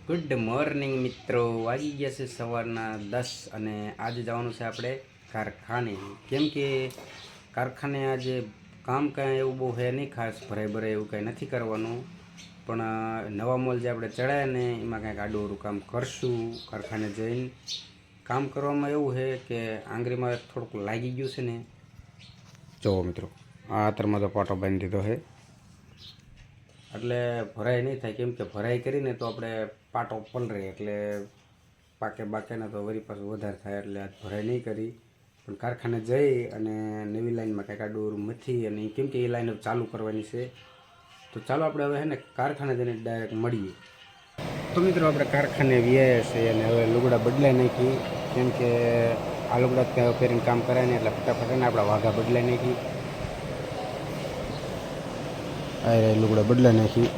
Good morning મિત્રો, વાગી ગયા છે સવારના 10 અને આજે જવાનું છે આપણે કારખાને. કેમ કે કારખાને આજે કામ કાંઈ એવું બહુ છે નહીં, ખાસ ભરાય એવું કાંઈ નથી કરવાનું, પણ નવા મોલ જે આપણે ચડાય ને એમાં કાંઈક આડું કામ કરશું. કારખાને જઈને કામ કરવામાં એવું છે કે આંગળીમાં થોડુંક લાગી ગયું છે ને. જુઓ મિત્રો, આ આતરમાં તો પાટો બાંધી દીધો છે એટલે ભરાઈ નહીં થાય. કેમ કે ભરાઈ કરીને તો આપણે પાટો પલરે એટલે પાકે બાકેને તો વળી પાછું વધારે થાય, એટલે આજ ભરાઈ નહીં કરી. પણ કારખાને જઈ અને નવી લાઈનમાં કાંઈક આડું મથી અને કેમ કે એ લાઈન ચાલુ કરવાની છે. તો ચાલો આપણે હવે છે ને કારખાને જઈને ડાયરેક્ટ મળીએ. તો મિત્રો આપણે કારખાને વ્યાયા છે અને હવે લુગડા બદલાઈ નાખી. કેમ કે આ લુગડા પહેરીને કામ કરાય ને એટલે ફટાફટ ને આપણા વાઘા બદલાઈ નાખી. આ લુગડા બદલાઈ નાખી.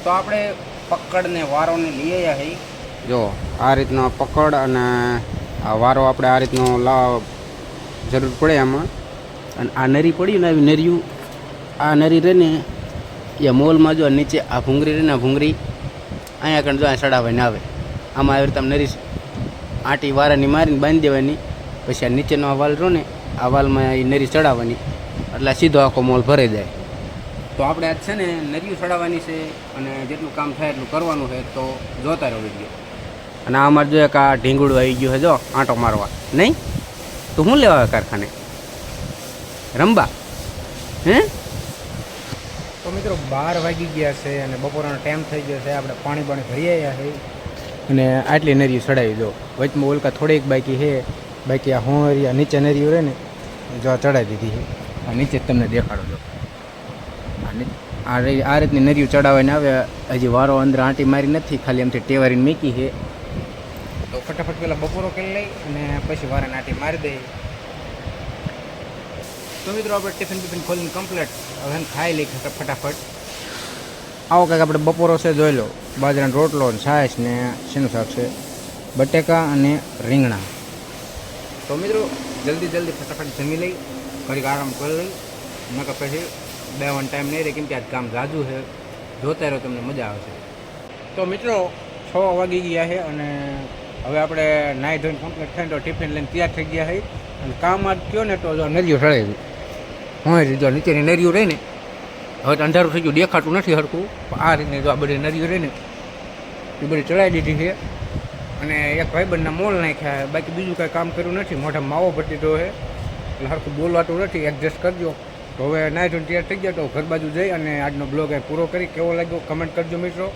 તો આપણે પકડને વારોને લઈ આવ્યા છે. જો આ રીતનો પકડ અને આ વારો આપણે આ રીતનો જરૂર પડે આમાં. અને આ નરી પડી ને આવી નરિયું, આ નરી રહે ને એ મોલમાં જો નીચે આ ભૂંગળી રહે ને, આ ભૂંગળી અહીંયા આગળ જો અહીંયા ચડાવવાની આવે. આમાં આવી રીતે નરી આંટી વારાની મારીને બાંધી દેવાની. પછી આ નીચેનો આ વાલ રહો ને, આ વાલમાં એ નરી ચડાવવાની એટલે સીધો આખો મોલ ભરાઈ જાય. તો આપણે આજ છે ને નરિયું ચડાવવાની છે અને જેટલું કામ થાય એટલું કરવાનું છે. તો જોતા રહો વિડીયો. અને આ અમારે જો એક આ ઢીંગુડું આવી ગયું છે, જો આંટો મારવા. નહીં તો શું લેવા આવે કારખાને? રંબા હે? તો મિત્રો 12 વાગી ગયા છે અને બપોરનો ટાઈમ થઈ ગયો છે. આપણે પાણી ભરી આવ્યા છે અને આટલી નરિયું ચડાવી દો. વચમાં ઓલકા થોડીક બાકી છે. બાકી આ હોંરિયા નીચે નરિયું રહે ને, જો આ ચડાવી દીધી છે. આ નીચે તમને દેખાડો જો આ રીતની નરિયું ચડાવવાને આવે. હજી વારો અંદર આંટી મારી નથી, ખાલી એમથી ટેવારીને મૂકી છે. તો ફટાફટ પેલા બપોરો કરી લઈ અને પછી વારાને આંટી મારી દઈએ. તો મિત્રો આપણે ટિફિન ખોલીને કમ્પ્લીટ હવે ખાઈ લઈ ફટાફટ. આવો કંઈક આપણે બપોરો છે, જોઈ લો. બાજરાનો રોટલો ને છાશ ને શેનું શાક છે, બટેકા અને રીંગણા. તો મિત્રો જલ્દી ફટાફટ જમી લઈ, ઘડીક આરામ કરી લઈ. નકર પછી બેવાનો ટાઈમ નહીં રહે. કેમ કે આજ કામ જાજુ છે. જોતા રહો, તમને મજા આવશે. તો મિત્રો 6 વાગી ગયા છે અને હવે આપણે નાહી ધોઈને કમ્પ્લીટ થઈને તો ટિફિન લઈને તૈયાર થઈ ગયા છે. અને કામ આજ કહો ને તો જો નરિયું ચડાવી હોય, જો નીચેની નરિયું રહે ને. હવે તો અંધારું થઈ ગયું, દેખાતું નથી હરખું. આ રીતની જો આ બધી નરિયું રહે ને એ બધી ચડાવી દીધી છે. અને એક ભાઈબંધના મોલ નાખ્યા. બાકી બીજું કાંઈ કામ કર્યું નથી. મોઢા માવો ભરતી તો છે એટલે હરખું બોલવાતું નથી. એડજસ્ટ કરજો. તો હવે નાહી ધોઈને તૈયાર થઈ ગયા તો ઘર બાજુ જઈ અને આજનો બ્લોગ એ પૂરો કરી. કેવો લાગ્યો કમેન્ટ કરજો મિત્રો.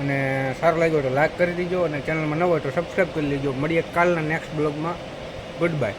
અને સારો લાગ્યો તો લાઈક કરી દીજો અને ચેનલમાં ન હોય તો સબસ્ક્રાઈબ કરી લેજો. મળીએ કાલના નેક્સ્ટ બ્લોગમાં. Good bye.